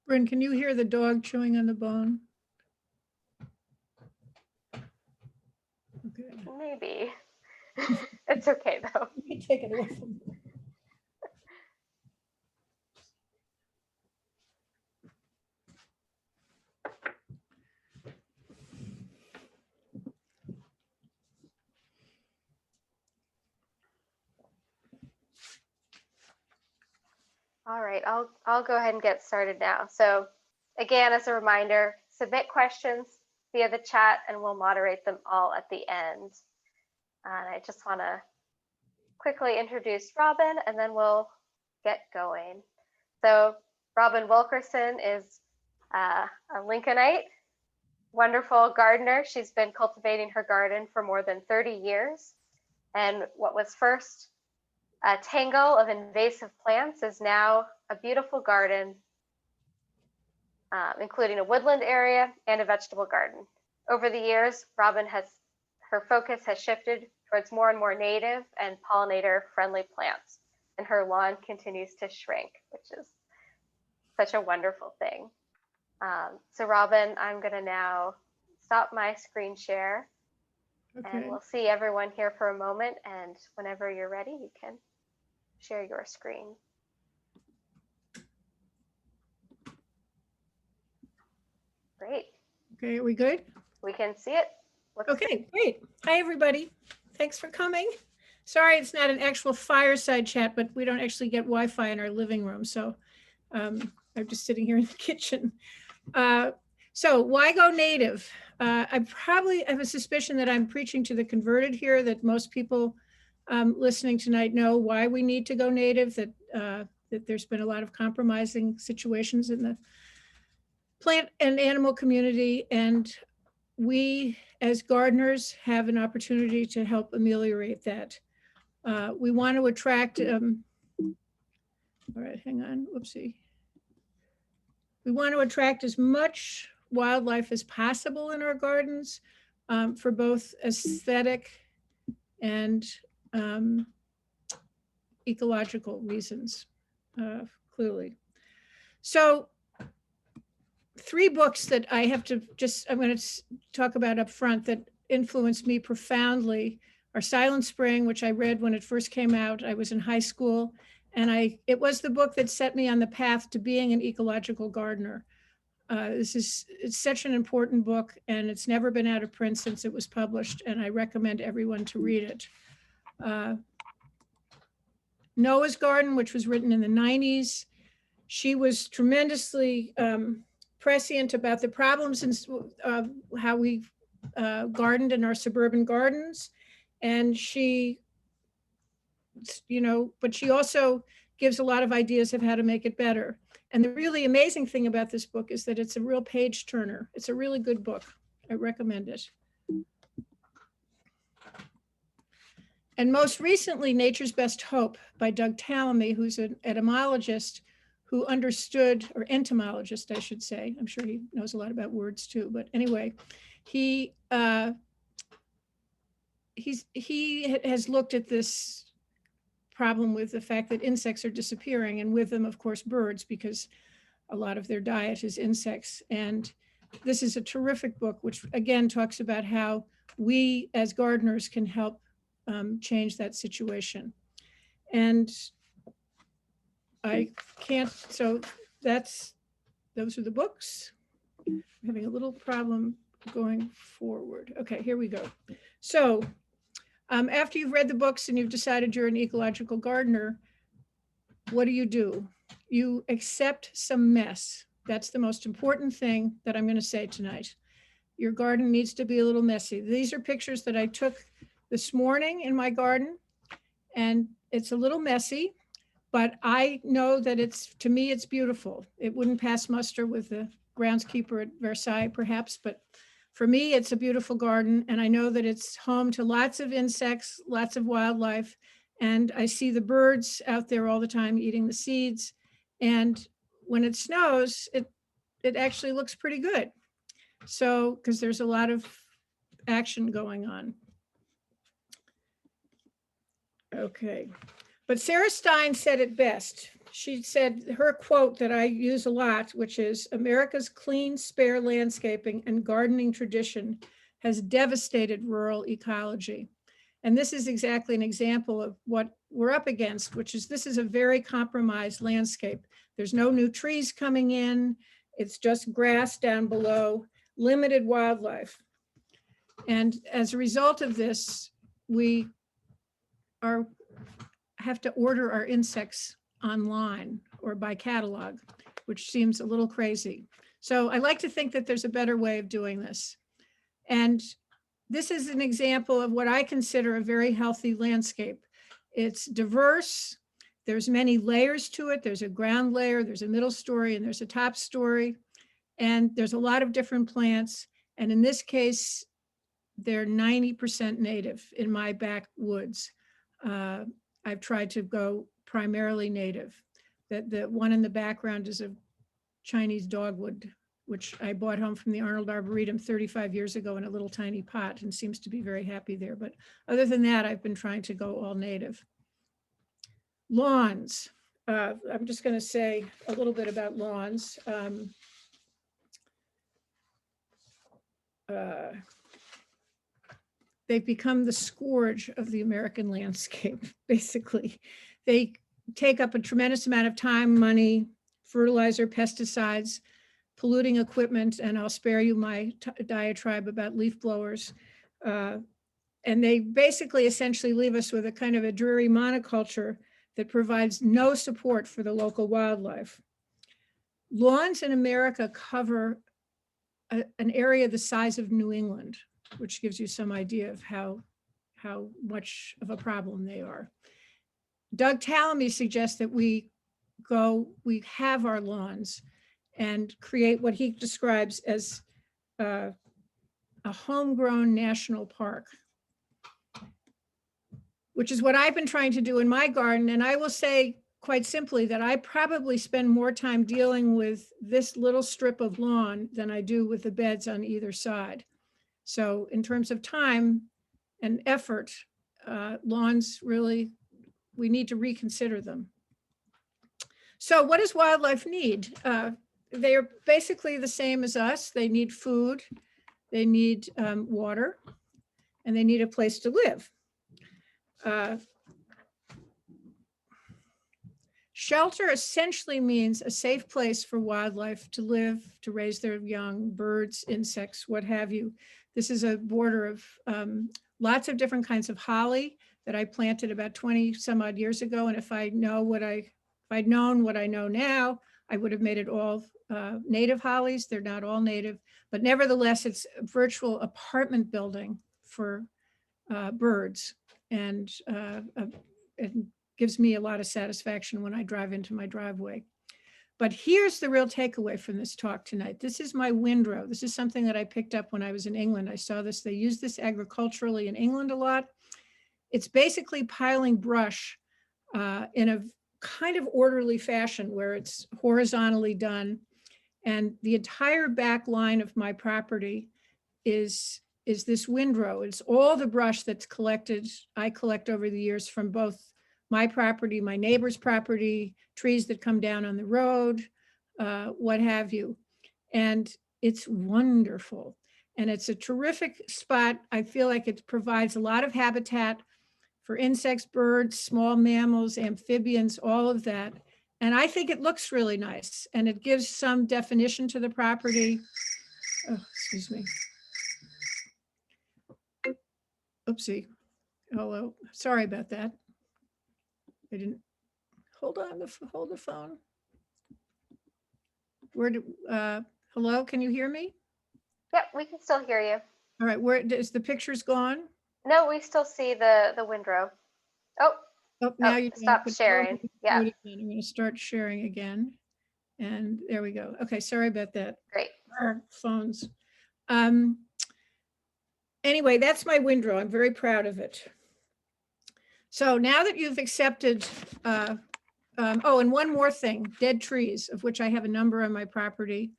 Bryn, can you hear the dog chewing on the bone? Okay. Maybe. It's okay though. You can take it away from me. All right, I'll go ahead and get started now. So again, as a reminder, submit questions via the chat and we'll moderate them all at the end. And I just want to quickly introduce Robin and then we'll get going. So Robin Wilkerson is a Lincolnite, wonderful gardener. She's been cultivating her garden for more than 30 years. And what was first a tangle of invasive plants is now a beautiful garden, including a woodland area and a vegetable garden. Over the years, her focus has shifted towards more and more native and pollinator-friendly plants, and her lawn continues to shrink, which is such a wonderful thing. So Robin, I'm gonna now stop my screen share. Okay. And we'll see everyone here for a moment, and whenever you're ready, you can share your screen. Great. Okay, are we good? We can see it. Okay, great. Hi, everybody. Thanks for coming. Sorry, it's not an actual fireside chat, but we don't actually get Wi-Fi in our living room, so I'm just sitting here in the kitchen. So why go native? I probably have a suspicion that I'm preaching to the converted here, that most people listening tonight know why we need to go native, that there's been a lot of compromising situations in the plant and animal community, and we as gardeners have an opportunity to help ameliorate that. We want to attract, all right, hang on, whoopsie. We want to attract as much wildlife as possible in our gardens for both aesthetic and ecological reasons, clearly. So 3 books that I have to I'm going to talk about up front that influenced me profoundly are Silent Spring, which I read when it first came out. I was in high school, and it was the book that set me on the path to being an ecological gardener. It's such an important book, and it's never been out of print since it was published, and I recommend everyone to read it. Noah's Garden, which was written in the 90s. She was tremendously prescient about the problems and how we gardened in our suburban gardens. And she, but she also gives a lot of ideas of how to make it better. And the really amazing thing about this book is that it's a real page turner. It's a really good book. I recommend it. And most recently, Nature's Best Hope by Doug Tallamy, who's an etymologist who understood, or entomologist, I should say. I'm sure he knows a lot about words too, but anyway, he has looked at this problem with the fact that insects are disappearing, and with them, of course, birds, because a lot of their diet is insects. And this is a terrific book, which again talks about how we as gardeners can help change that situation. And I can't, so those are the books. I'm having a little problem going forward. Okay, here we go. So after you've read the books and you've decided you're an ecological gardener, what do? You accept some mess. That's the most important thing that I'm going to say tonight. Your garden needs to be a little messy. These are pictures that I took this morning in my garden, and it's a little messy, but I know that to me, it's beautiful. It wouldn't pass muster with the groundskeeper at Versailles, perhaps, but for me, it's a beautiful garden, and I know that it's home to lots of insects, lots of wildlife, and I see the birds out there all the time eating the seeds. And when it snows, it actually looks pretty good. So, because there's a lot of action going on. Okay, but Sarah Stein said it best. she said her quote that I use a lot, which is, "America's clean, spare landscaping and gardening tradition has devastated rural ecology." And this is exactly an example of what we're up against, which is this is a very compromised landscape. There's no new trees coming in. It's just grass down below, limited wildlife. And as a result of this, we have to order our insects online or by catalog, which seems a little crazy. So I like to think that there's a better way of doing this. And this is an example of what I consider a very healthy landscape. It's diverse. There's many layers to it. There's a ground layer, there's a middle story, and there's a top story. And there's a lot of different plants. And in this case, they're 90% native in my backwoods. I've tried to go primarily native. The one in the background is a Chinese dogwood, which I bought home from the Arnold Arboretum 35 years ago in a little tiny pot and seems to be very happy there. But other than that, I've been trying to go all native. Lawns. I'm just going to say a little bit about lawns. They've become the scourge of the American landscape, basically. They take up a tremendous amount of time, money, fertilizer, pesticides, polluting equipment, and I'll spare you my diatribe about leaf blowers. And they basically essentially leave us with a kind of a dreary monoculture that provides no support for the local wildlife. Lawns in America cover an area the size of New England, which gives you some idea of how much of a problem they are. Doug Tallamy suggests that we have our lawns and create what he describes as a homegrown national park, which is what I've been trying to do in my garden. And I will say quite simply that I probably spend more time dealing with this little strip of lawn than I do with the beds on either side. So in terms of time and effort, lawns really, we need to reconsider them. So what does wildlife need? They are basically the same as us. They need food, they need water, and they need a place to live. Shelter essentially means a safe place for wildlife to live, to raise their young, birds, insects, what have you. This is a border of lots of different kinds of holly that I planted about 20 some odd years ago. And if I'd known what I know now, I would have made it all native hollies. They're not all native, but nevertheless, it's a virtual apartment building for birds. And it gives me a lot of satisfaction when I drive into my driveway. But here's the real takeaway from this talk tonight. This is my windrow. This is something that I picked up when I was in England. I saw this, they use this agriculturally in England a lot. It's basically piling brush in a kind of orderly fashion where it's horizontally done. And the entire back line of my property is this windrow. It's all the brush that's collected, I collect over the years from both my property, my neighbor's property, trees that come down on the road, what have you. And it's wonderful. And it's a terrific spot. I feel like it provides a lot of habitat for insects, birds, small mammals, amphibians, all of that. And I think it looks really nice. And it gives some definition to the property. Oh, excuse me. Oopsie. Hello. Sorry about that. I didn't hold the phone. Hello, can you hear me? Yep, we can still hear you. All right, where is the picture's gone? No, we still see the windrow. Now you stop sharing. Yeah. I'm going to start sharing again. And there we go. Okay, sorry about that. Great. Our phones. Anyway, that's my windrow. I'm very proud of it. So now that you've accepted, oh, and one more thing, dead trees, of which I have a number on my property.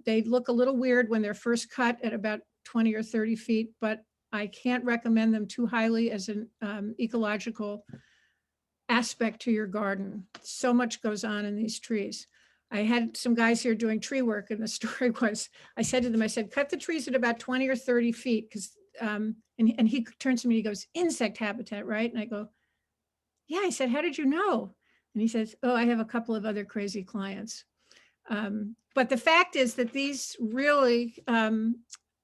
They look a little weird when they're first cut at about 20 or 30 feet, but I can't recommend them too highly as an ecological aspect to your garden. So much goes on in these trees. I had some guys here doing tree work, and the story was, I said to them, I said, cut the trees at about 20 or 30 feet, because and he turns to me, he goes, insect habitat, right? And I go, yeah. I said, how did you know? And he says, oh, I have a couple of other crazy clients. But the fact is that these really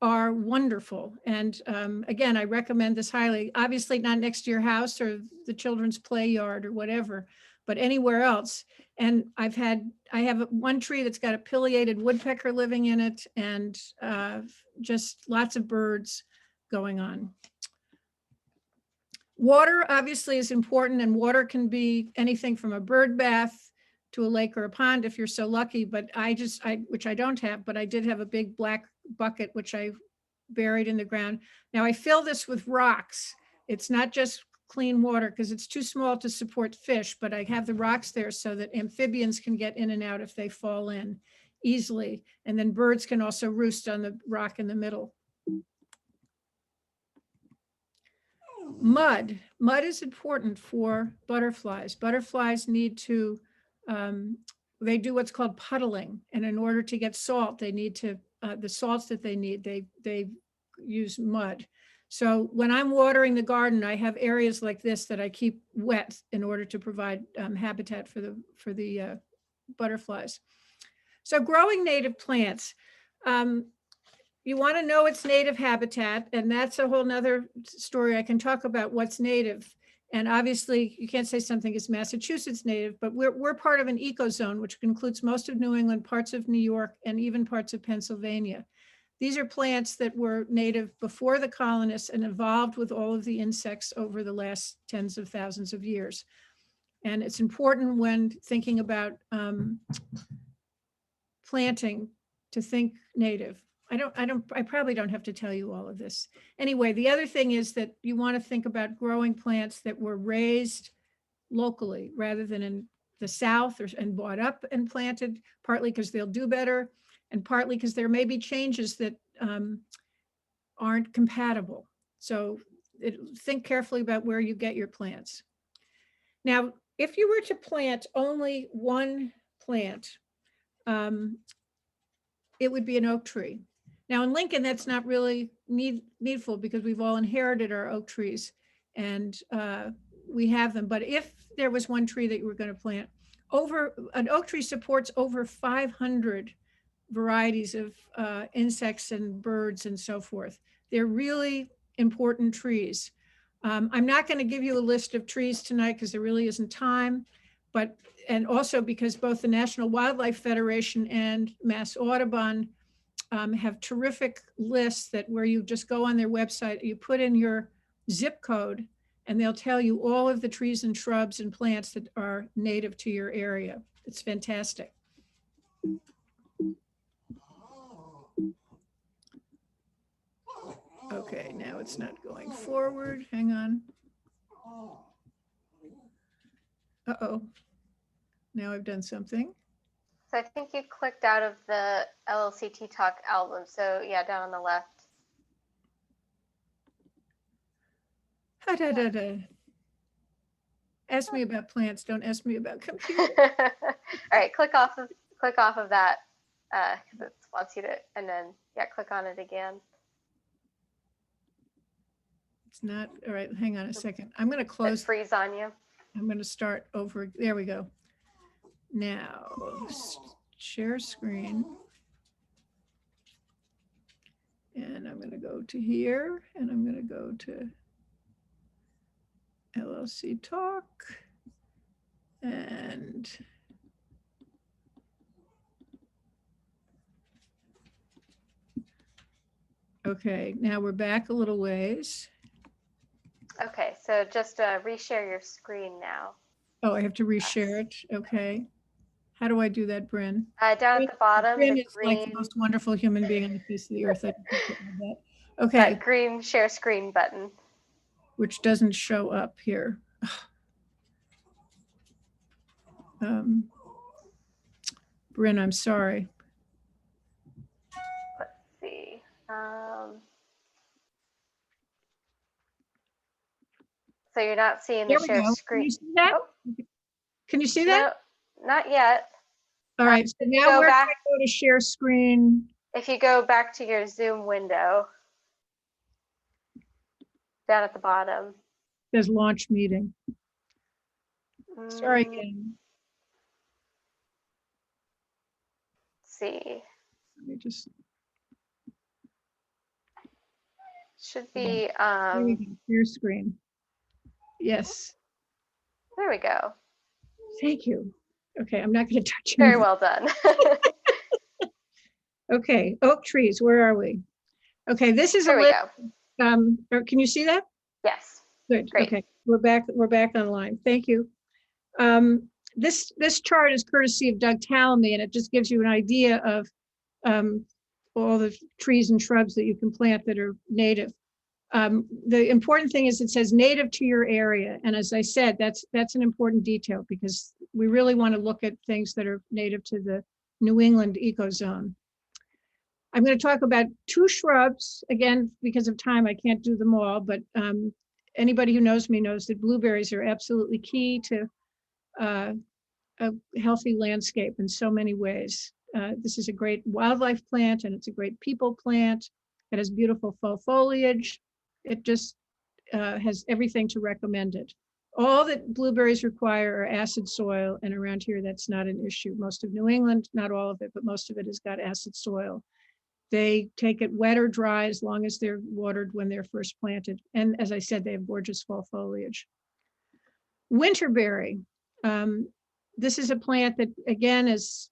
are wonderful. And again, I recommend this highly. Obviously not next to your house or the children's play yard or whatever, but anywhere else. And I have one tree that's got a pileated woodpecker living in it, and just lots of birds going on. Water obviously is important, and water can be anything from a bird bath to a lake or a pond if you're so lucky. But which I don't have, but I did have a big black bucket, which I buried in the ground. Now I fill this with rocks. It's not just clean water because it's too small to support fish, but I have the rocks there so that amphibians can get in and out if they fall in easily. And then birds can also roost on the rock in the middle. Mud is important for butterflies. Butterflies need to, they do what's called puddling. And in order to get salt, they need to, the salts that they need, they use mud. So when I'm watering the garden, I have areas like this that I keep wet in order to provide habitat for the butterflies. So growing native plants. You want to know its native habitat, and that's a whole nother story. I can talk about what's native. And obviously you can't say something is Massachusetts native, but we're part of an ecozone, which includes most of New England, parts of New York, and even parts of Pennsylvania. These are plants that were native before the colonists and evolved with all of the insects over the last tens of thousands of years. And it's important when thinking about planting to think native. I probably don't have to tell you all of this. Anyway, the other thing is that you want to think about growing plants that were raised locally rather than in the South and bought up and planted, partly because they'll do better and partly because there may be changes that aren't compatible. So think carefully about where you get your plants. Now, if you were to plant only one plant, it would be an oak tree. Now in Lincoln, that's not really needful because we've all inherited our oak trees and we have them. But if there was one tree that you were going to plant, an oak tree supports over 500 varieties of insects and birds and so forth. They're really important trees. I'm not going to give you a list of trees tonight because there really isn't time, and also because both the National Wildlife Federation and Mass Audubon have terrific lists that where you just go on their website, you put in your zip code, and they'll tell you all of the trees and shrubs and plants that are native to your area. It's fantastic. Okay, now it's not going forward. Hang on. Uh-oh. Now I've done something. So I think you clicked out of the LLCT Talk album. So yeah, down on the left. Ask me about plants. Don't ask me about computers. All right, click off of that because it wants you to, and then yeah, click on it again. It's not all right. Hang on a second. I'm going to close. Freeze on you. I'm going to start over. There we go. Now share screen. And I'm going to go to here and I'm going to go to LLC Talk and okay, now we're back a little ways. Okay, so just reshare your screen now. Oh, I have to reshare it. Okay. How do I do that, Bryn? Down at the bottom, Bryn the is green, like the most wonderful human being on the face of the earth. I that. Okay. That green share screen button. Which doesn't show up here. Bryn, I'm sorry. Let's see. So you're not seeing the share screen. Can you see that? Oh, Can you see that? No, not yet. All right, so now Go where can back. I go to share screen? If you go back to your Zoom window, down at the bottom. There's launch meeting. Sorry Mm, again. see. Let me just, Should there be, we go, share screen. Yes, there we go. thank you. Okay, I'm not going to touch Very anything. well done. Okay, oak trees, where are we? Okay, this is a There we list. go. Or can you see that? Yes. Good. Great. Okay, we're back online. Thank you. This chart is courtesy of Doug Tallamy, and it just gives you an idea of all the trees and shrubs that you can plant that are native. The important thing is it says native to your area. And as I said, that's an important detail because we really want to look at things that are native to the New England ecozone. I'm going to talk about 2 shrubs. Again, because of time, I can't do them all, but anybody who knows me knows that blueberries are absolutely key to a healthy landscape in so many ways. This is a great wildlife plant and it's a great people plant. It has beautiful fall foliage. It just has everything to recommend it. All that blueberries require are acid soil, and around here that's not an issue. Most of New England, not all of it, but most of it has got acid soil. They take it wet or dry as long as they're watered when they're first planted. And as I said, they have gorgeous fall foliage. Winterberry. This is a plant that, again, is,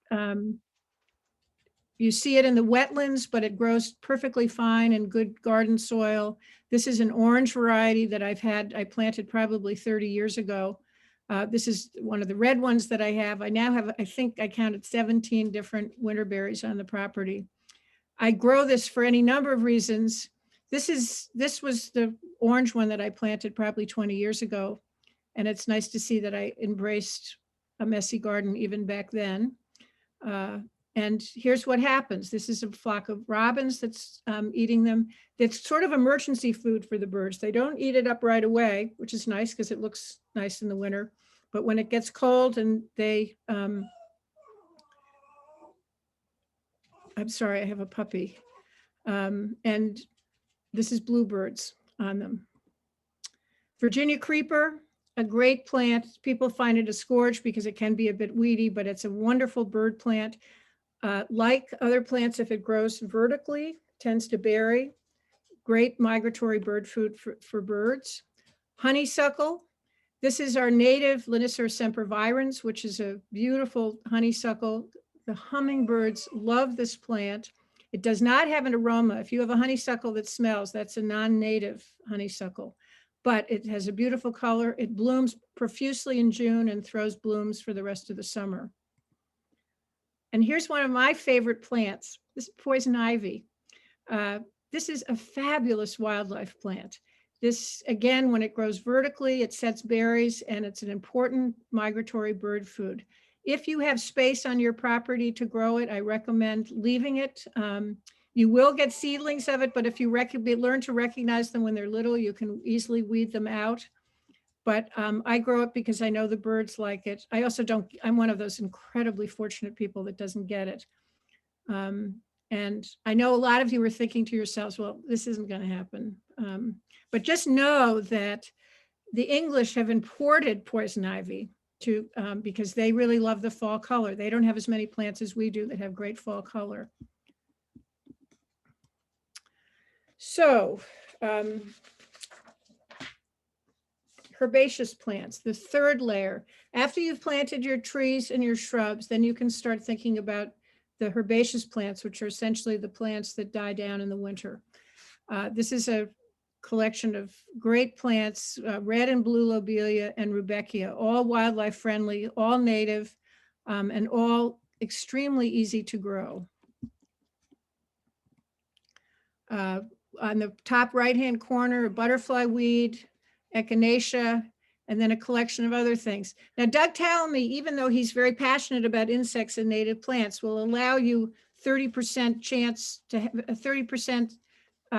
you see it in the wetlands, but it grows perfectly fine in good garden soil. This is an orange variety that I planted probably 30 years ago. This is one of the red ones that I have. I now have, I think I counted 17 different winterberries on the property. I grow this for any number of reasons. This was the orange one that I planted probably 20 years ago. And it's nice to see that I embraced a messy garden even back then. And here's what happens. This is a flock of robins that's eating them. It's sort of emergency food for the birds. They don't eat it up right away, which is nice because it looks nice in the winter. But when it gets cold and they, I'm sorry, I have a puppy. And this is bluebirds on them. Virginia creeper, a great plant. People find it a scourge because it can be a bit weedy, but it's a wonderful bird plant. Like other plants, if it grows vertically, tends to berry. Great migratory bird food for birds. Honeysuckle. This is our native Linicera sempervirens, which is a beautiful honeysuckle. The hummingbirds love this plant. It does not have an aroma. If you have a honeysuckle that smells, that's a non-native honeysuckle, but it has a beautiful color. It blooms profusely in June and throws blooms for the rest of the summer. And here's one of my favorite plants. This is poison ivy. This is a fabulous wildlife plant. This, again, when it grows vertically, it sets berries and it's an important migratory bird food. If you have space on your property to grow it, I recommend leaving it. You will get seedlings of it, but if you learn to recognize them when they're little, you can easily weed them out. But I grow it because I know the birds like it. I also don't, I'm one of those incredibly fortunate people that doesn't get it. And I know a lot of you are thinking to yourselves, well, this isn't going to happen. But just know that the English have imported poison ivy to because they really love the fall color. They don't have as many plants as we do that have great fall color. So herbaceous plants, the third layer. After you've planted your trees and your shrubs, then you can start thinking about the herbaceous plants, which are essentially the plants that die down in the winter. This is a collection of great plants, red and blue lobelia and rudbeckia, all wildlife friendly, all native, and all extremely easy to grow. On the top right-hand corner, a butterfly weed, echinacea, and then a collection of other things. Now, Doug Tallamy, even though he's very passionate about insects and native plants, will allow you 30% chance to have a 30%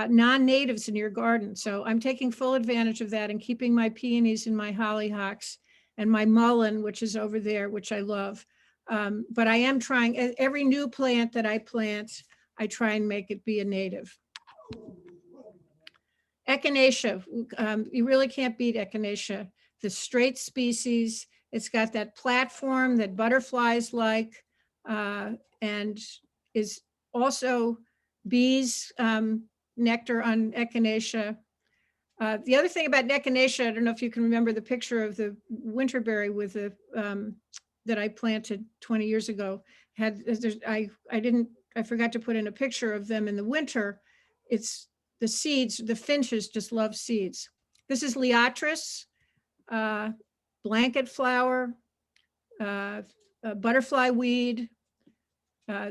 non-natives in your garden. So I'm taking full advantage of that and keeping my peonies and my hollyhocks and my mullein, which is over there, which I love. But I am trying, every new plant that I plant, I try and make it be a native. Echinacea, you really can't beat echinacea. The straight species, it's got that platform that butterflies like, and is also bees nectar on echinacea. The other thing about echinacea, I don't know if you can remember the picture of the Winterberry with the that I planted 20 years ago. I forgot to put in a picture of them in the winter. It's the seeds, the finches just love seeds. This is Liatris, blanket flower, butterfly weed.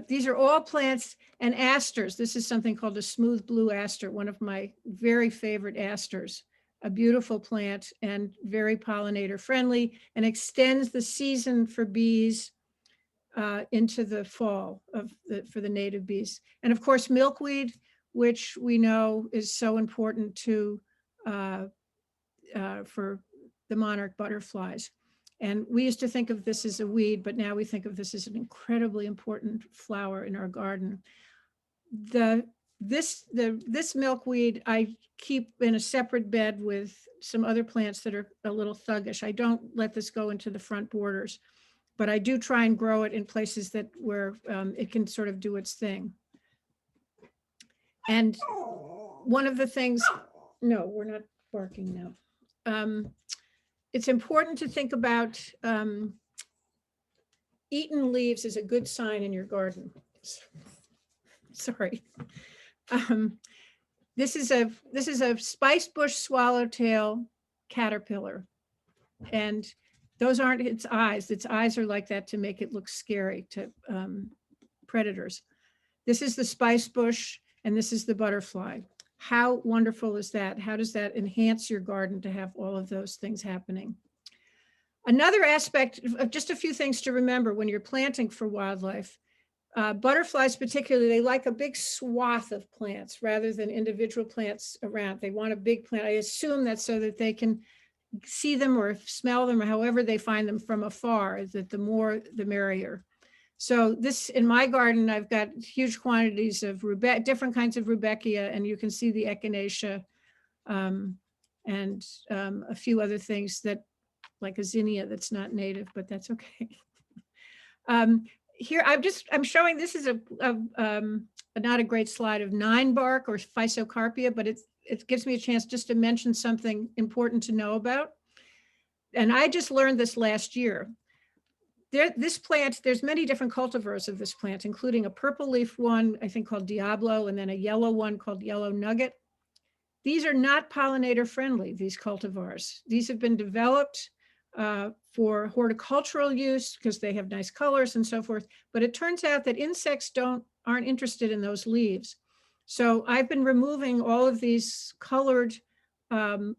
These are all plants, and asters. This is something called a smooth blue aster, one of my very favorite asters. A beautiful plant and very pollinator friendly, and extends the season for bees into the fall for the native bees. And of course, milkweed, which we know is so important to for the monarch butterflies. And we used to think of this as a weed, but now we think of this as an incredibly important flower in our garden. This milkweed I keep in a separate bed with some other plants that are a little thuggish. I don't let this go into the front borders, but I do try and grow it in places where it can sort of do its thing. And one of the things, no, we're not barking now. It's important to think about eaten leaves is a good sign in your garden. Sorry. This is a spice bush swallowtail caterpillar, and those aren't its eyes. Its eyes are like that to make it look scary to predators. This is the spice bush, and this is the butterfly. How wonderful is that? How does that enhance your garden to have all of those things happening? Another aspect of just a few things to remember when you're planting for wildlife. Butterflies particularly, they like a big swath of plants rather than individual plants around. They want a big plant. I assume that's so that they can see them or smell them or however they find them from afar, that the more the merrier. So this, in my garden, I've got huge quantities of different kinds of rudbeckia, and you can see the echinacea and a few other things that, like a zinnia that's not native, but that's okay. Here, I'm showing, this is not a great slide of 9-bark or Physocarpia, but it gives me a chance just to mention something important to know about. And I just learned this last year. This plant, there's many different cultivars of this plant, including a purple leaf one, I think called Diablo, and then a yellow one called Yellow Nugget. These are not pollinator friendly, these cultivars. These have been developed for horticultural use because they have nice colors and so forth. But it turns out that insects aren't interested in those leaves. So I've been removing all of these colored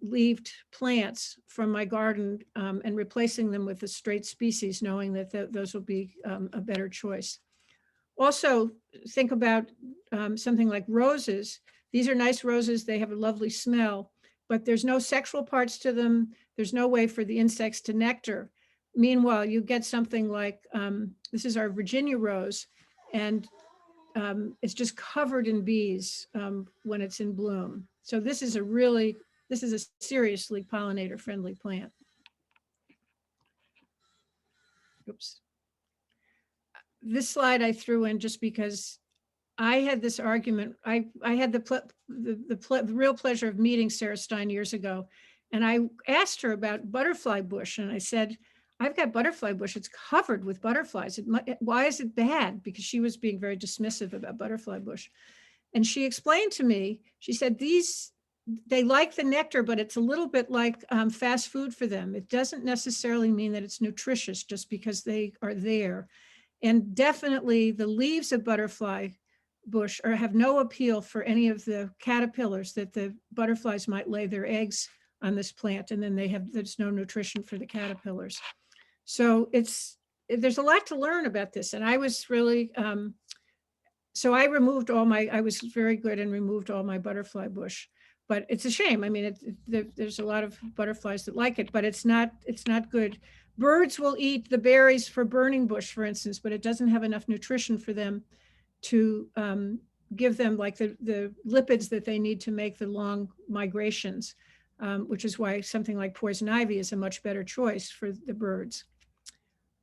leaved plants from my garden and replacing them with the straight species, knowing that those will be a better choice. Also, think about something like roses. These are nice roses. They have a lovely smell, but there's no sexual parts to them. There's no way for the insects to nectar. Meanwhile, you get something like, this is our Virginia rose, and it's just covered in bees when it's in bloom. So this is a seriously pollinator friendly plant. Oops. This slide I threw in just because I had this argument. I had the real pleasure of meeting Sarah Stein years ago. And I asked her about butterfly bush. And I said, I've got butterfly bush. It's covered with butterflies. Why is it bad? Because she was being very dismissive about butterfly bush. And she explained to me, she said, they like the nectar, but it's a little bit like fast food for them. It doesn't necessarily mean that it's nutritious just because they are there. And definitely the leaves of butterfly bush have no appeal for any of the caterpillars that the butterflies might lay their eggs on this plant, and then there's no nutrition for the caterpillars. So there's a lot to learn about this. And I was really, so I was very good and removed all my butterfly bush. but it's a shame. I mean, there's a lot of butterflies that like it, but it's not good. Birds will eat the berries for burning bush, for instance, but it doesn't have enough nutrition for them to give them like the lipids that they need to make the long migrations, which is why something like poison ivy is a much better choice for the birds.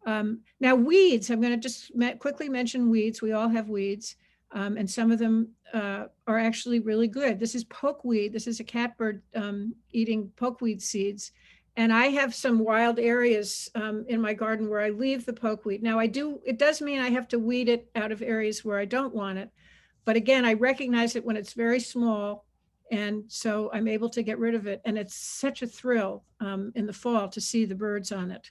Now weeds, I'm going to just quickly mention weeds. We all have weeds, and some of them are actually really good. This is pokeweed. This is a catbird eating pokeweed seeds. And I have some wild areas in my garden where I leave the pokeweed. Now it does mean I have to weed it out of areas where I don't want it. But again, I recognize it when it's very small. And so I'm able to get rid of it. And it's such a thrill in the fall to see the birds on it.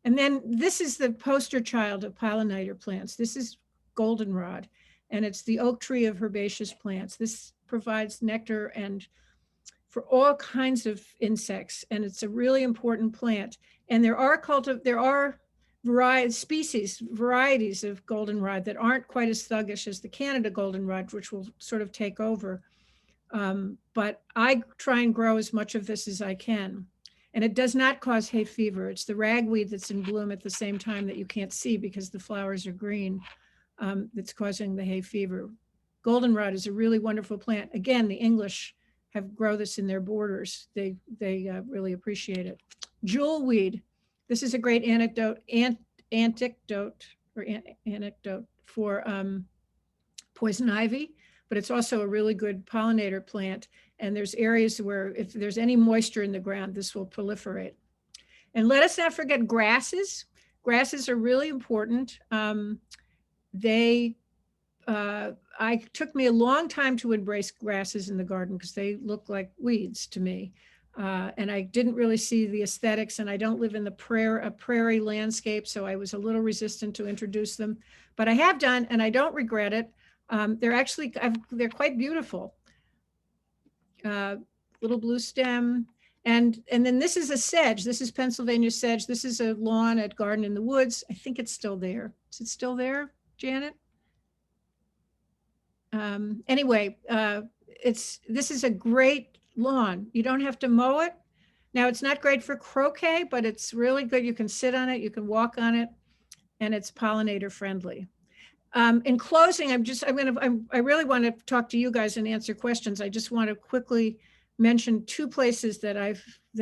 And then this is the poster child of pollinator plants. This is goldenrod, and it's the oak tree of herbaceous plants. This provides nectar and for all kinds of insects, and it's a really important plant. And there are varieties of goldenrod that aren't quite as thuggish as the Canada goldenrod, which will sort of take over. But I try and grow as much of this as I can. And it does not cause hay fever. It's the ragweed that's in bloom at the same time that you can't see because the flowers are green that's causing the hay fever. Goldenrod is a really wonderful plant. Again, the English grow this in their borders. They really appreciate it. Jewelweed. This is a great anecdote for poison ivy, but it's also a really good pollinator plant. And there's areas where if there's any moisture in the ground, this will proliferate. And let us not forget grasses. Grasses are really important. It took me a long time to embrace grasses in the garden because they look like weeds to me. And I didn't really see the aesthetics, and I don't live in a prairie landscape, so I was a little resistant to introduce them. But I have done, and I don't regret it. They're quite beautiful. Little blue stem. And then this is a sedge. This is Pennsylvania sedge. This is a lawn at Garden in the Woods. I think it's still there. Is it still there, Janet? Anyway, this is a great lawn. You don't have to mow it. Now it's not great for croquet, but it's really good. You can sit on it, you can walk on it, and it's pollinator friendly. In closing, I really want to talk to you guys and answer questions. I just want to quickly mention two places that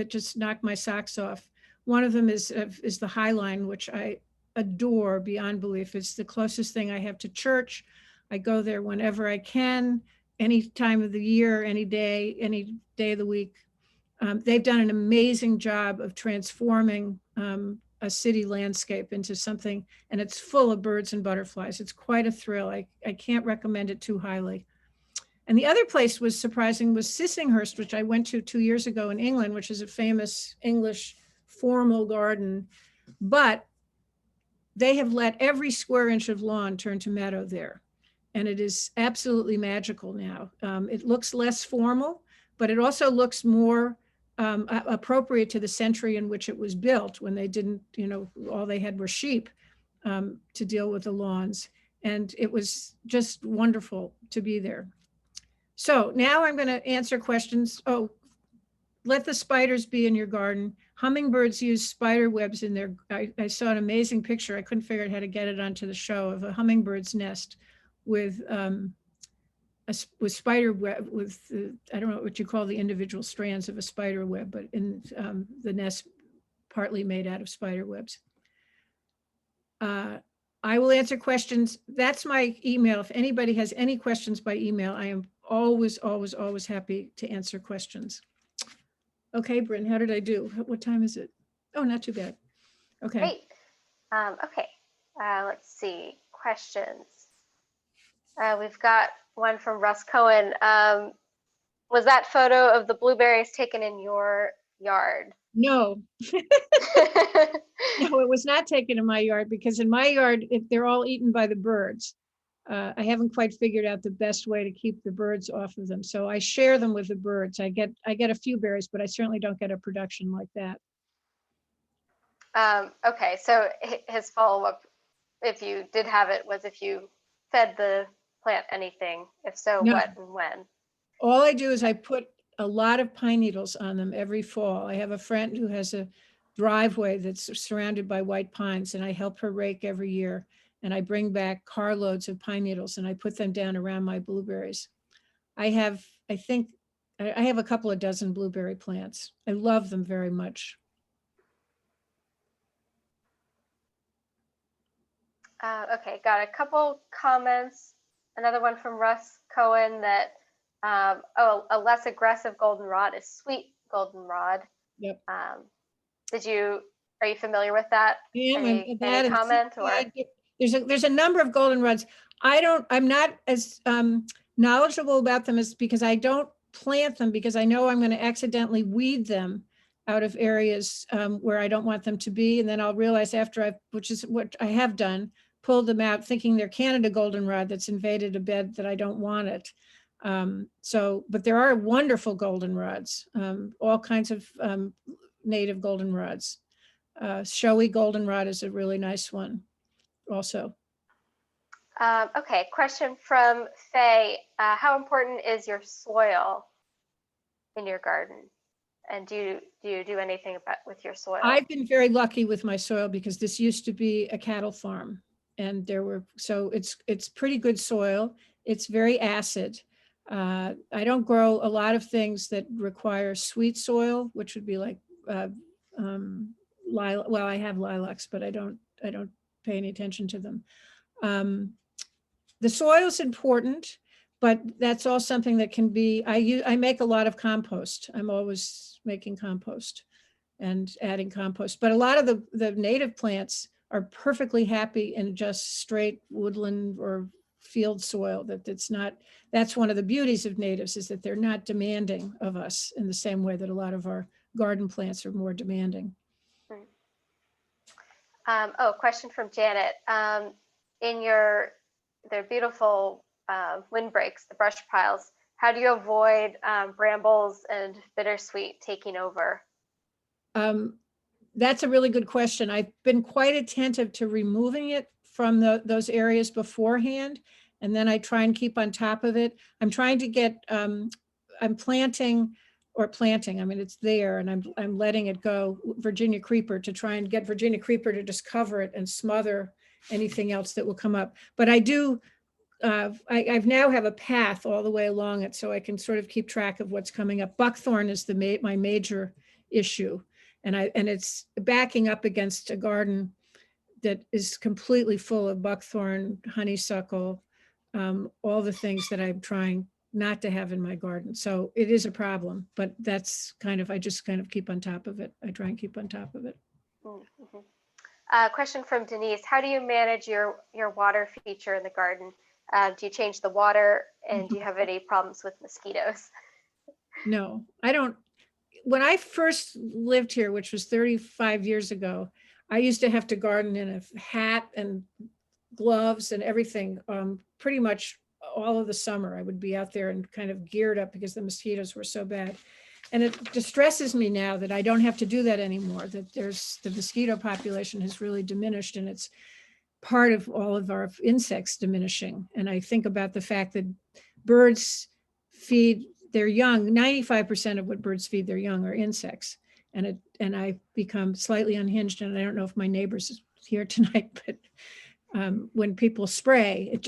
just knocked my socks off. One of them is the High Line, which I adore beyond belief. It's the closest thing I have to church. I go there whenever I can, any time of the year, any day of the week. They've done an amazing job of transforming a city landscape into something, and it's full of birds and butterflies. It's quite a thrill. I can't recommend it too highly. And the other place was surprising was Sissinghurst, which I went to 2 years ago in England, which is a famous English formal garden. But they have let every square inch of lawn turn to meadow there. And it is absolutely magical now. It looks less formal, but it also looks more appropriate to the century in which it was built, when they didn't, all they had were sheep to deal with the lawns. And it was just wonderful to be there. So now I'm going to answer questions. Oh, let the spiders be in your garden. Hummingbirds use spider webs in their, I saw an amazing picture. I couldn't figure out how to get it onto the show, of a hummingbird's nest with spider web, I don't know what you call the individual strands of a spider web, but in the nest partly made out of spider webs. I will answer questions. That's my email. If anybody has any questions by email, I am always happy to answer questions. Okay, Bryn, how did I do? What time is it? Oh, not too bad. Okay. Great. Okay, let's see, questions. We've got one from Russ Cohen. Was that photo of the blueberries taken in your yard? No. No, it was not taken in my yard, because in my yard, they're all eaten by the birds. I haven't quite figured out the best way to keep the birds off of them. So I share them with the birds. I get a few berries, but I certainly don't get a production like that. Okay, so his follow-up, if you did have it, was if you fed the plant anything. If so, No. what and when? All I do is I put a lot of pine needles on them every fall. I have a friend who has a driveway that's surrounded by white pines, and I help her rake every year. And I bring back carloads of pine needles and I put them down around my blueberries. I think, I have a couple of dozen blueberry plants. I love them very much. Okay, got a couple comments. Another one from Russ Cohen that, a less aggressive goldenrod is sweet goldenrod. Yep. Are you familiar with that? Yeah, Any comment or? There's a number of goldenrods. I'm not as knowledgeable about them as because I don't plant them because I know I'm going to accidentally weed them out of areas where I don't want them to be. And then I'll realize after which is what I have done, pulled them out thinking they're Canada goldenrod that's invaded a bed that I don't want it. But there are wonderful goldenrods, all kinds of native goldenrods. Showy goldenrod is a really nice one also. Okay, question from Faye. How important is your soil in your garden? And do you do anything with your soil? I've been very lucky with my soil because this used to be a cattle farm, and it's pretty good soil. It's very acid. I don't grow a lot of things that require sweet soil, which would be like well, I have lilacs, but I don't pay any attention to them. The soil is important, but that's all something that can be, I make a lot of compost. I'm always making compost and adding compost, but a lot of the native plants are perfectly happy in just straight woodland or field soil. That's one of the beauties of natives, is that they're not demanding of us in the same way that a lot of our garden plants are more demanding. Question from Janet. In their beautiful windbreaks, the brush piles, how do you avoid brambles and bittersweet taking over? That's a really good question. I've been quite attentive to removing it from those areas beforehand, and then I try and keep on top of it. I'm trying to get, I'm planting, I mean, it's there, and I'm letting it go, Virginia creeper, to try and get Virginia creeper to just cover it and smother anything else that will come up. But I do, I've now have a path all the way along it, so I can sort of keep track of what's coming up. Buckthorn is my major issue, and it's backing up against a garden that is completely full of buckthorn, honeysuckle, all the things that I'm trying not to have in my garden. So it is a problem, but I just kind of keep on top of it. I try and keep on top of it. Mm-hmm. Question from Denise. How do you manage your water feature in the garden? Do you change the water, and do you have any problems with mosquitoes? No, I don't. When I first lived here, which was 35 years ago, I used to have to garden in a hat and gloves and everything, pretty much all of the summer. I would be out there and kind of geared up because the mosquitoes were so bad. And it distresses me now that I don't have to do that anymore, that the mosquito population has really diminished, and it's part of all of our insects diminishing. And I think about the fact that birds feed their young, 95% of what birds feed their young are insects. And I become slightly unhinged, and I don't know if my neighbor's here tonight, but when people spray, it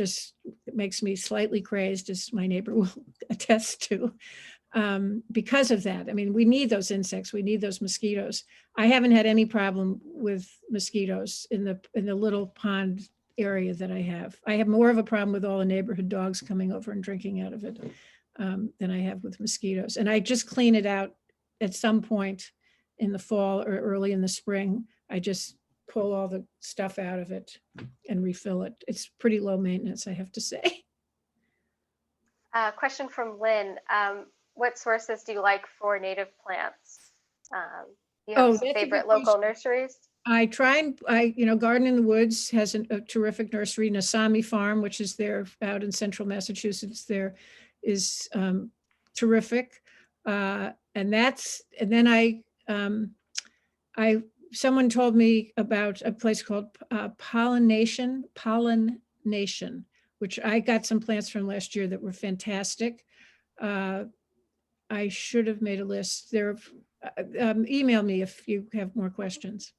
makes me slightly crazed, as my neighbor will attest to, because of that. I mean, we need those insects, we need those mosquitoes. I haven't had any problem with mosquitoes in the little pond area that I have. I have more of a problem with all the neighborhood dogs coming over and drinking out of it than I have with mosquitoes. And I just clean it out at some point in the fall or early in the spring. I just pull all the stuff out of it and refill it. It's pretty low maintenance, I have to say. Question from Lynn. What sources do you like for native plants? Do you have some favorite local nurseries? I try and, Garden in the Woods has a terrific nursery. Nasami Farm, which is there out in central Massachusetts, there is terrific. Someone told me about a place called Pollination, which I got some plants from last year that were fantastic. I should have made a list. Email me if you have more questions.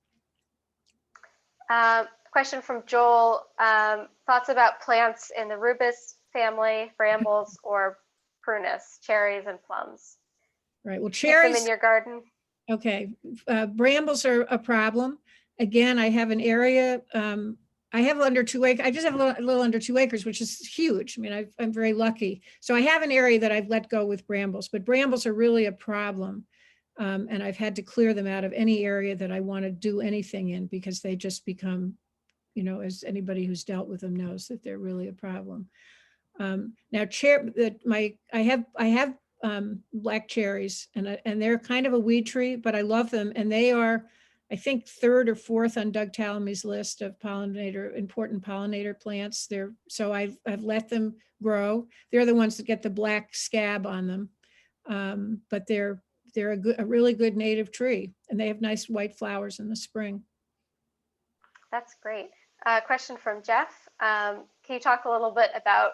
Question from Joel. Thoughts about plants in the rubus family, brambles, or prunus, cherries and plums? Right. Well, Keep them in cherries. your garden. Okay. Brambles are a problem. Again, I have an area. I have under 2 acres. I just have a little under 2 acres, which is huge. I mean, I'm very lucky. So I have an area that I've let go with brambles, but brambles are really a problem. And I've had to clear them out of any area that I want to do anything in, because they just become, as anybody who's dealt with them knows, that they're really a problem. Now, I have black cherries, and they're kind of a weed tree, but I love them, and they are, I think, third or fourth on Doug Tallamy's list of important pollinator plants. So I've let them grow. They're the ones that get the black scab on them, but they're a really good native tree, and they have nice white flowers in the spring. That's great. Question from Jeff. Can you talk a little bit about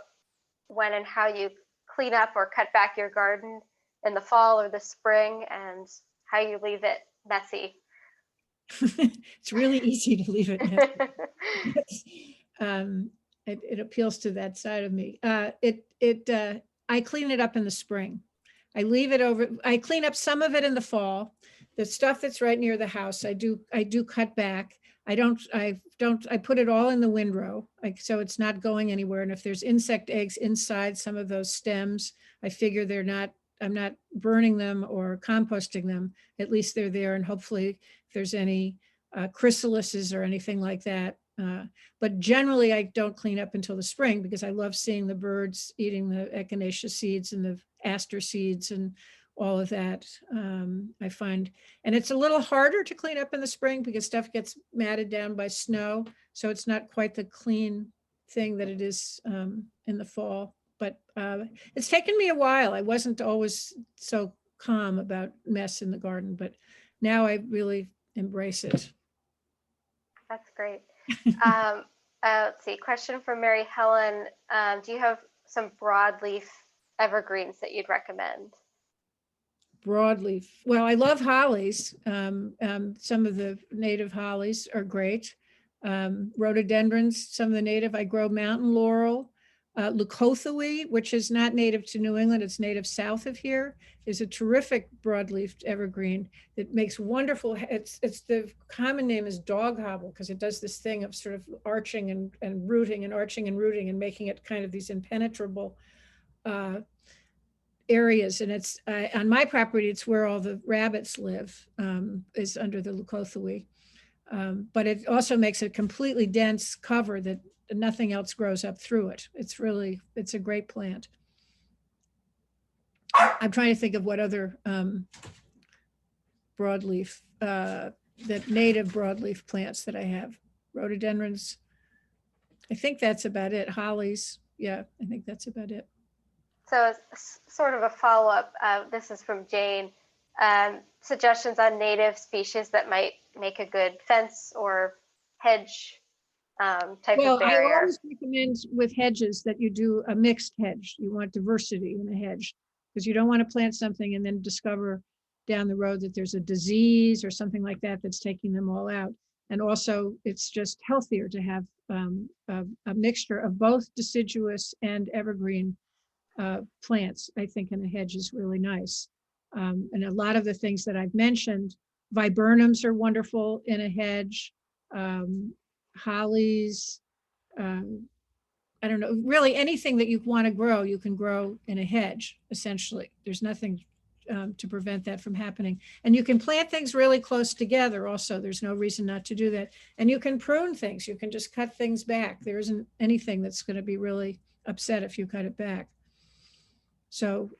when and how you clean up or cut back your garden in the fall or the spring, and how you leave it messy? It's really easy to leave it messy. It appeals to that side of me. I clean it up in the spring. I clean up some of it in the fall. The stuff that's right near the house, I do cut back. I put it all in the windrow, so it's not going anywhere. And if there's insect eggs inside some of those stems, I figure I'm not burning them or composting them. At least they're there, and hopefully if there's any chrysalises or anything like that. But generally I don't clean up until the spring, because I love seeing the birds eating the echinacea seeds and the aster seeds and all of that. I find, and it's a little harder to clean up in the spring because stuff gets matted down by snow. So it's not quite the clean thing that it is in the fall. But it's taken me a while. I wasn't always so calm about mess in the garden, but now I really embrace it. That's great. Let's see, question from Mary Helen. Do you have some broadleaf evergreens that you'd recommend? Broadleaf. Well, I love hollies. Some of the native hollies are great. Rhododendrons, some of the native. I grow mountain laurel. Leucothoe, which is not native to New England, it's native south of here, is a terrific broadleaf evergreen that makes wonderful. It's the common name is dog hobble, because it does this thing of sort of arching and rooting and arching and rooting and making it kind of these impenetrable areas. And it's on my property, it's where all the rabbits live, is under the Leucothoe. But it also makes a completely dense cover that nothing else grows up through it. It's a great plant. I'm trying to think of what other broadleaf, that native broadleaf plants that I have. Rhododendrons. I think that's about it. Hollies. Yeah, I think that's about it. So sort of a follow-up, this is from Jane. Suggestions on native species that might make a good fence or hedge type of barrier. I always recommend with hedges that you do a mixed hedge. You want diversity in a hedge, because you don't want to plant something and then discover down the road that there's a disease or something like that that's taking them all out. And also, it's just healthier to have a mixture of both deciduous and evergreen plants. I think in a hedge is really nice. And a lot of the things that I've mentioned, viburnums are wonderful in a hedge. Hollies, I don't know, really anything that you want to grow, you can grow in a hedge, essentially. There's nothing to prevent that from happening. And you can plant things really close together also. There's no reason not to do that. And you can prune things. You can just cut things back. There isn't anything that's going to be really upset if you cut it back. So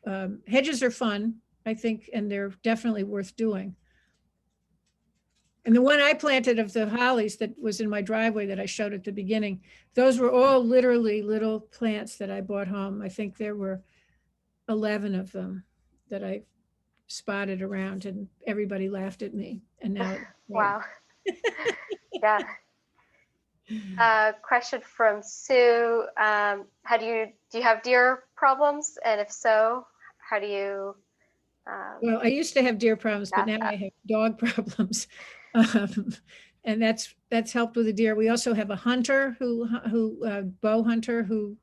hedges are fun, I think, and they're definitely worth doing. And the one I planted of the hollies that was in my driveway that I showed at the beginning, those were all literally little plants that I brought home. I think there were 11 of them that I spotted around, and everybody laughed at me. And now, wow. Yeah. Question from Sue. Do you have deer problems? And if so, how do you Well, I used to have deer problems, but Got now that. I have dog problems. Um, and that's helped with the deer. We also have a hunter who bow hunter who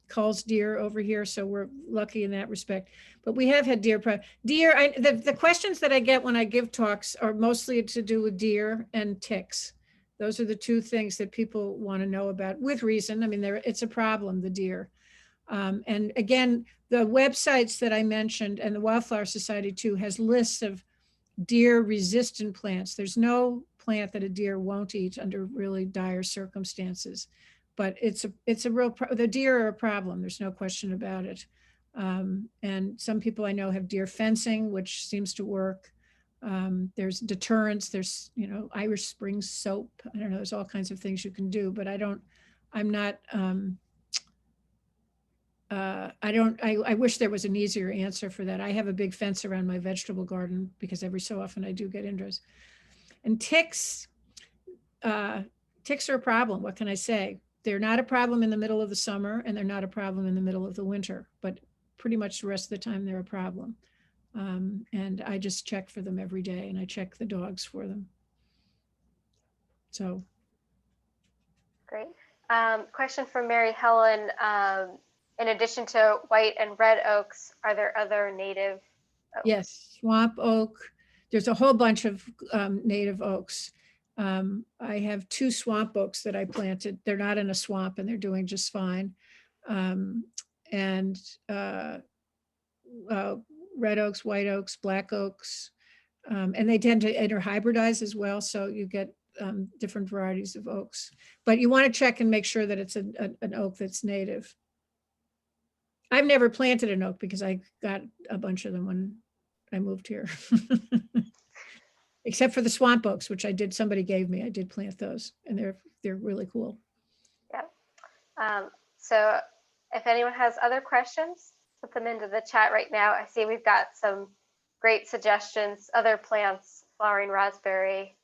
calls deer over here, so we're lucky in that respect. But we have had deer. The questions that I get when I give talks are mostly to do with deer and ticks. Those are the two things that people want to know about, with reason. I mean, it's a problem, the deer. And again, the websites that I mentioned and the Wildflower Society too has lists of deer resistant plants. There's no plant that a deer won't eat under really dire circumstances, but it's a real, the deer are a problem. There's no question about it. And some people I know have deer fencing, which seems to work. There's deterrents, there's, Irish Spring soap. I don't know, there's all kinds of things you can do, but I'm not, I wish there was an easier answer for that. I have a big fence around my vegetable garden because every so often I do get indoors. And ticks are a problem. What can I say? They're not a problem in the middle of the summer and they're not a problem in the middle of the winter, but pretty much the rest of the time they're a problem. And I just check for them every day and I check the dogs for them. So. Great. Question from Mary Helen. In addition to white and red oaks, are there other native oaks? Yes, swamp oak. There's a whole bunch of native oaks. I have 2 swamp oaks that I planted. They're not in a swamp and they're doing just fine. And red oaks, white oaks, black oaks. And they tend to interhybridize as well. So you get different varieties of oaks. But you want to check and make sure that it's an oak that's native. I've never planted an oak because I got a bunch of them when I moved here. Except for the swamp oaks, which somebody gave me. I did plant those and they're really cool. Yeah. So if anyone has other questions, put them into the chat right now. I see we've got some great suggestions, other plants, flowering raspberry,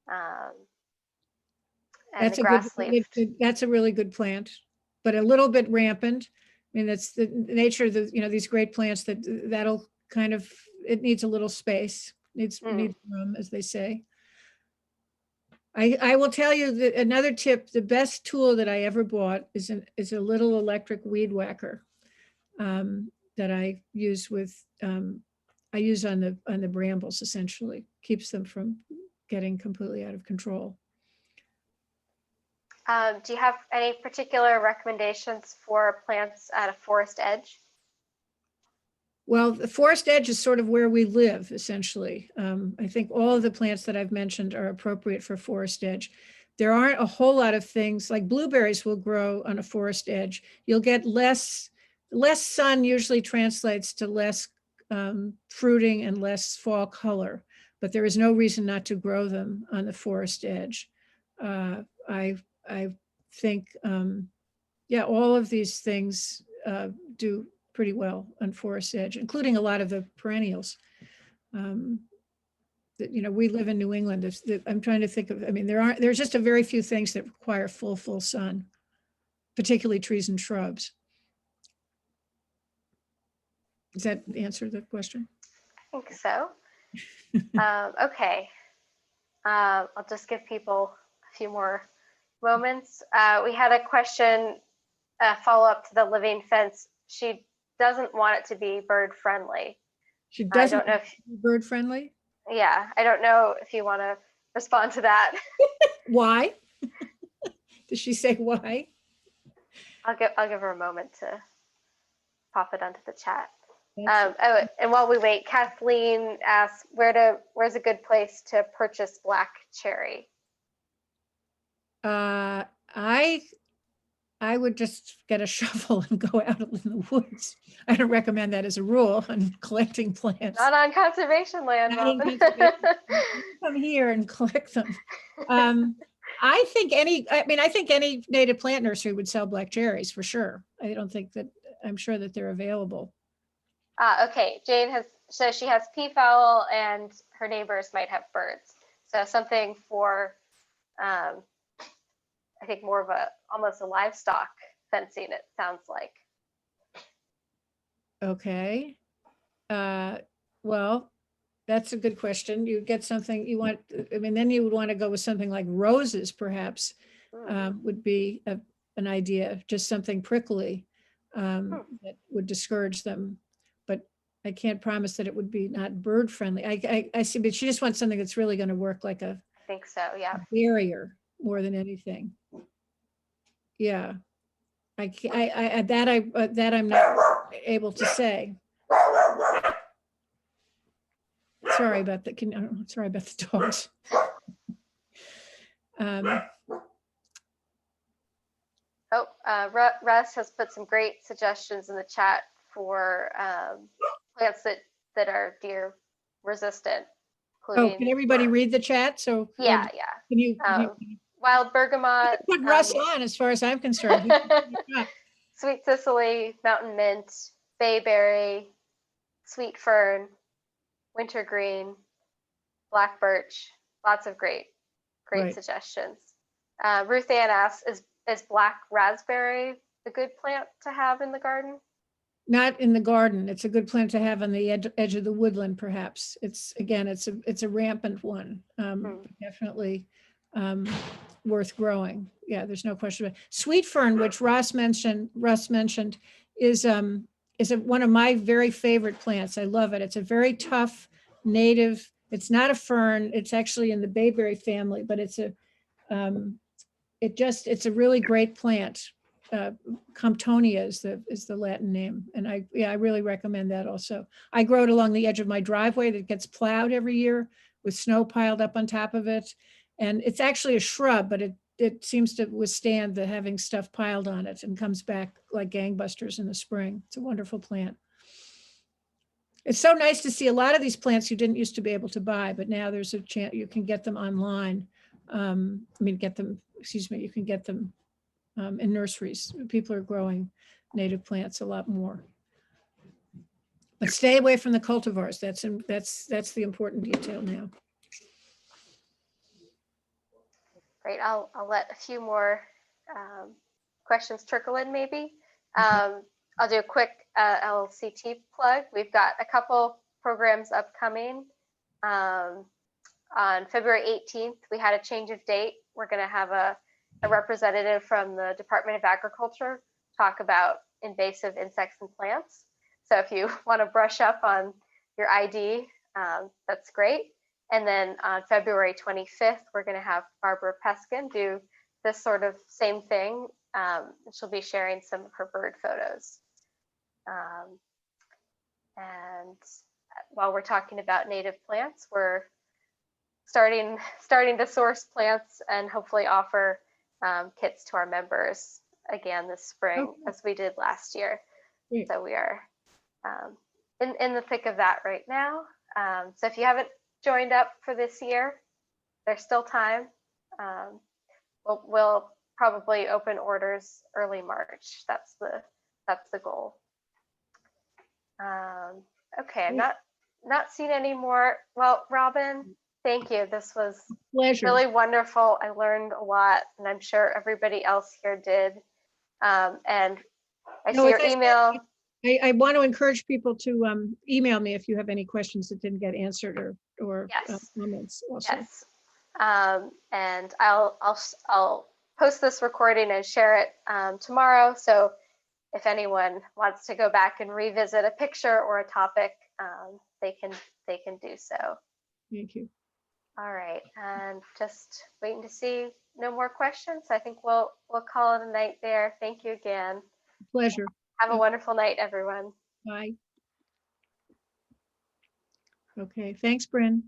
and That's the grass leaf. That's a really good plant, but a little bit rampant. I mean, that's the nature of these great plants that'll kind of, it needs a little space, needs room, as they say. I will tell you that another tip, the best tool that I ever bought is a little electric weed whacker that I use on the brambles, essentially. Keeps them from getting completely out of control. Do you have any particular recommendations for plants at a forest edge? Well, the forest edge is sort of where we live, essentially. I think all of the plants that I've mentioned are appropriate for forest edge. There aren't a whole lot of things, like blueberries will grow on a forest edge. You'll get less sun usually translates to less fruiting and less fall color, but there is no reason not to grow them on the forest edge. I think, yeah, all of these things do pretty well on forest edge, including a lot of the perennials. We live in New England. I'm trying to think of, I mean, there's just a very few things that require full sun, particularly trees and shrubs. Does that answer the question? I think so. Okay. I'll just give people a few more moments. We had a question, follow up to the living fence. She doesn't want it to be bird friendly. She doesn't want it to be bird friendly? Yeah, I don't know if you want to respond to that. Why? Does she say why? I'll give her a moment to pop it onto the chat. And while we wait, Kathleen asks, where's a good place to purchase black cherry? I would just get a shovel and go out in the woods. I don't recommend that as a rule on collecting plants. Not on conservation land. Come here and collect them. I think any native plant nursery would sell black cherries for sure. I'm sure that they're available. Okay, Jane so she has peafowl and her neighbors might have birds. So something for, I think more of almost a livestock fencing, it sounds like. Okay. Well, that's a good question. You get something you want, I mean, then you would want to go with something like roses, perhaps, would be an idea, just something prickly that would discourage them. But I can't promise that it would be not bird friendly. I see, but she just wants something that's really going to work like a I think so, yeah. barrier more than anything. Yeah. I can't, that I'm not able to say. Sorry about that. Sorry about the dogs. Russ has put some great suggestions in the chat for plants that are deer resistant, Oh, including can everybody read the chat? So yeah. can you Wild bergamot, put Russ on as far as I'm concerned? sweet cicely, mountain mint, bayberry, sweet fern, wintergreen, black birch. Lots of great Right. suggestions. Ruth Ann asks, is black raspberry a good plant to have in the garden? Not in the garden. It's a good plant to have on the edge of the woodland, perhaps. It's again, it's a rampant one. Definitely worth growing. Yeah, there's no question about it. Sweet fern, which Russ mentioned, is one of my very favorite plants. I love it. It's a very tough native. It's not a fern. It's actually in the bayberry family, but it's a it's a really great plant. Comptonia is the Latin name. And I really recommend that also. I grow it along the edge of my driveway that gets plowed every year with snow piled up on top of it. And it's actually a shrub, but it seems to withstand the having stuff piled on it and comes back like gangbusters in the spring. It's a wonderful plant. It's so nice to see a lot of these plants you didn't used to be able to buy, but now there's a chance you can get them online. You can get them in nurseries. People are growing native plants a lot more. But stay away from the cultivars. That's the important detail now. Great. I'll let a few more questions trickle in maybe. I'll do a quick LCT plug. We've got a couple programs upcoming. On February 18th, we had a change of date. We're going to have a representative from the Department of Agriculture talk about invasive insects and plants. So if you want to brush up on your ID, that's great. And then on February 25th, we're going to have Barbara Peskin do this sort of same thing. She'll be sharing some of her bird photos. And while we're talking about native plants, we're starting to source plants and hopefully offer kits to our members again this spring, as we did last year. So we are in the thick of that right now. So if you haven't joined up for this year, there's still time. We'll probably open orders early March. That's the goal. Okay, I'm not seeing any more. Well, Robin, thank you. This was Pleasure. Really wonderful. I learned a lot, and I'm sure everybody else here did. And I see your email. I want to encourage people to email me if you have any questions that didn't get answered or Yes. comments also. Yes. And I'll post this recording and share it tomorrow. So if anyone wants to go back and revisit a picture or a topic, they can do so. Thank you. All right, and just waiting to see no more questions. I think we'll call it a night there. Thank you again. Pleasure. Have a wonderful night, everyone. Bye. Okay, thanks, Bryn.